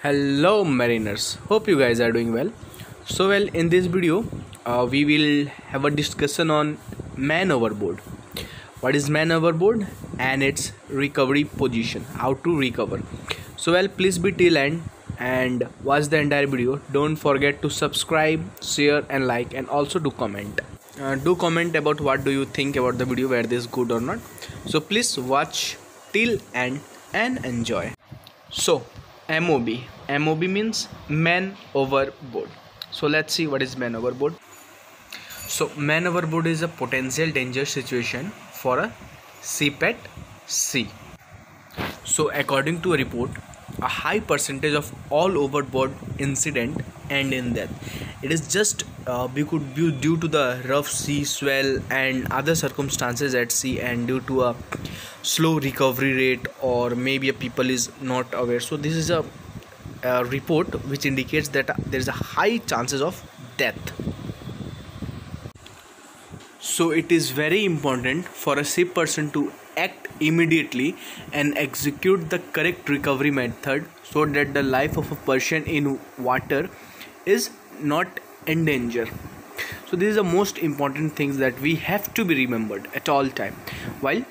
Hello mariners, hope you guys are doing well. In this video we will have a discussion on man overboard. What is man overboard and its recovery position, how to recover. Please be till end and watch the entire video. Don't forget to subscribe, share and like, and also do comment. Do comment about what do you think about the video, whether this is good or not. So please watch till end and enjoy. So MOB means man overboard. So let's see what is man overboard. So man overboard is a potential danger situation for a ship at sea. So according to a report, a high percentage of all overboard incident end in death. It is just could be due to the rough sea swell and other circumstances at sea, and due to a slow recovery rate, or maybe a people is not aware. So this is a report which indicates that there is a high chances of death. So it is very important for a ship person to act immediately and execute the correct recovery method, so that the life of a person in water is not in danger. So this is the most important things that we have to be remembered at all time while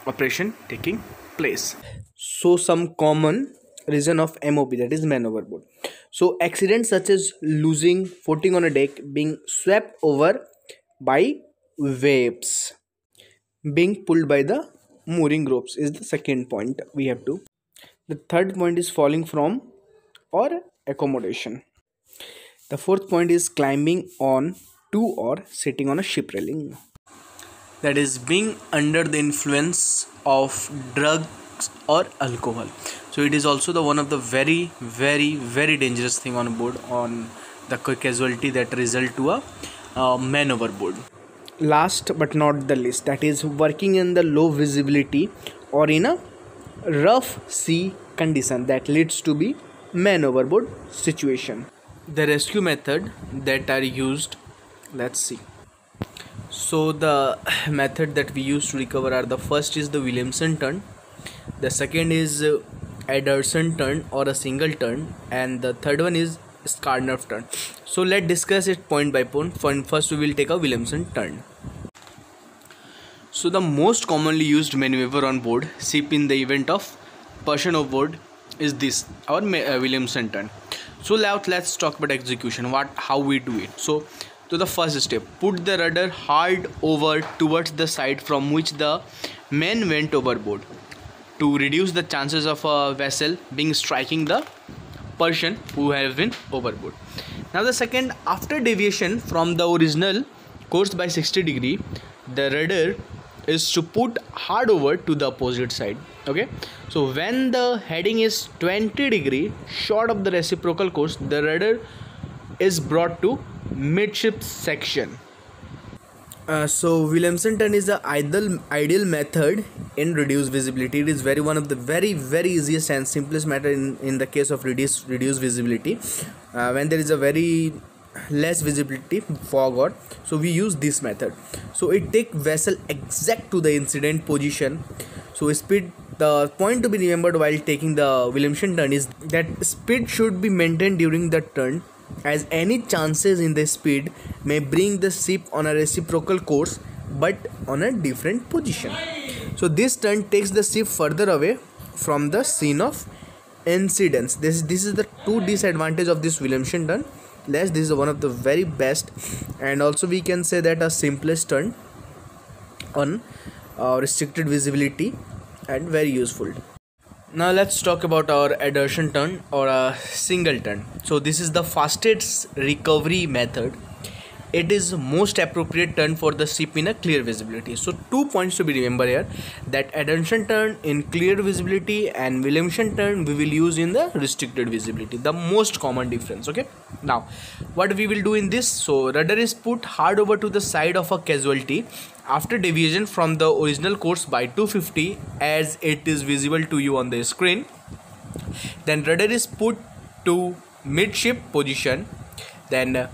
operation taking place. So some common reason of MOB, that is man overboard. So accidents such as losing footing on a deck, being swept over by waves, being pulled by the mooring ropes is the second point we have to. The third point is falling from or accommodation. The fourth point is climbing on to or sitting on a ship railing. That is being under the influence of drugs or alcohol. So it is also the one of the very dangerous thing on board, on the casualty that result to a man overboard. Last but not the least, that is working in the low visibility or in a rough sea condition that leads to be man overboard situation. The rescue method that are used, let's see. So the method that we use to recover are: the first is the Williamson turn, the second is Ederson turn or a single turn, and the third one is Skarnov turn. So let's discuss it point by point. First we will take a Williamson turn. So the most commonly used maneuver on board ship in the event of person overboard is this, our Williamson turn. So let's talk about execution, how we do it. So the first step, put the rudder hard over towards the side from which the man went overboard, to reduce the chances of a vessel being striking the person who has been overboard. Now the second, after deviation from the original course by 60 degree, the rudder is to put hard over to the opposite side. Okay, so when the heading is 20 degree short of the reciprocal course, the rudder is brought to midship section. So Williamson turn is the ideal method in reduced visibility. It is one of the very easiest and simplest method in the case of reduced visibility, when there is a very less visibility, fog, or so we use this method. So it take vessel exact to the incident position. So speed, the point to be remembered while taking the Williamson turn is that speed should be maintained during the turn, as any chances in the speed may bring the ship on a reciprocal course but on a different position. So this turn takes the ship further away from the scene of incidents. This is the two disadvantage of this Williamson turn. This is one of the very best, and also we can say that a simplest turn on restricted visibility and very useful. Now let's talk about our Ederson turn or a single turn. So this is the fastest recovery method. It is most appropriate turn for the ship in a clear visibility. So 2 points to be remembered here, that Ederson turn in clear visibility and Williamson turn we will use in the restricted visibility, the most common difference. Okay, now what we will do in this, so rudder is put hard over to the side of a casualty after deviation from the original course by 250, as it is visible to you on the screen. Then rudder is put to midship position. Then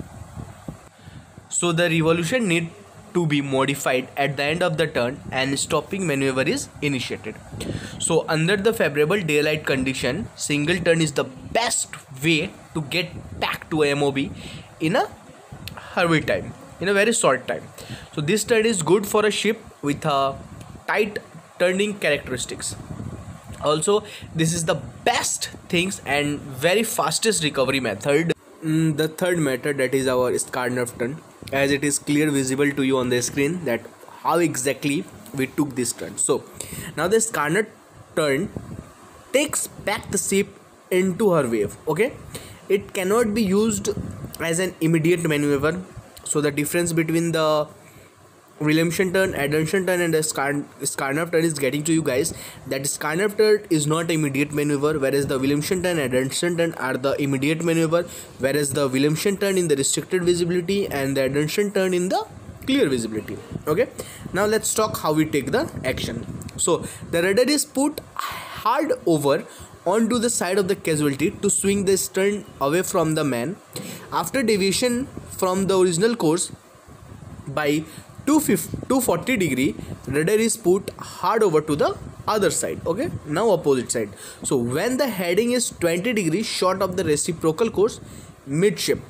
so the revolution need to be modified at the end of the turn and stopping maneuver is initiated. So under the favorable daylight condition, single turn is the best way to get back to a MOB in a hurry time, in a very short time. So this turn is good for a ship with a tight turning characteristics. Also, this is the best things and very fastest recovery method. The third method, that is our Skarnerf turn, as it is clear visible to you on the screen that how exactly we took this turn. So now the Skarner turn takes back the ship into her wave. Okay, it cannot be used as an immediate maneuver. So the difference between the Williamson turn, Ederson turn and the Skarner turn is getting to you guys that Skarner turn is not immediate maneuver, whereas the Williamson turn and Ederson turn are the immediate maneuver, whereas the Williamson turn in the restricted visibility and the Ederson turn in the clear visibility. Okay, now let's talk how we take the action. So the rudder is put hard over onto the side of the casualty to swing the stern away from the man. After deviation from the original course by 240 degree, rudder is put hard over to the other side. Okay, now opposite side. So when the heading is 20 degrees short of the reciprocal course midship,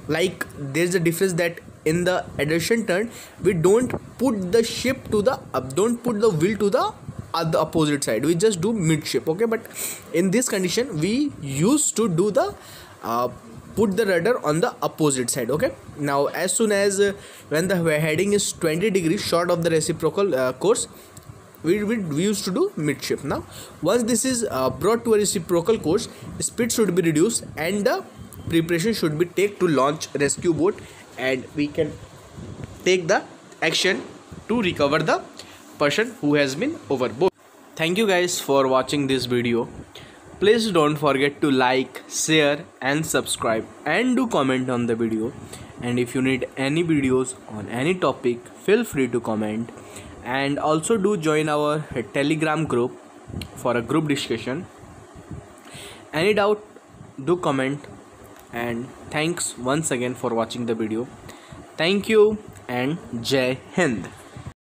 like there's a difference that in the Ederson turn we don't put the ship to the don't put the wheel to the opposite side, we just do midship. Okay, but in this condition we used to do the put the rudder on the opposite side. Okay, now as soon as when the heading is 20 degrees short of the reciprocal course, we used to do midship. Now once this is brought to a reciprocal course, speed should be reduced and the preparation should be take to launch rescue boat, and we can take the action to recover the person who has been overboard. Thank you guys for watching this video. Please don't forget to like, share and subscribe, and do comment on the video. And if you need any videos on any topic, feel free to comment, and also do join our Telegram group for a group discussion. Any doubt, do comment, and thanks once again for watching the video. Thank you and Jai Hind.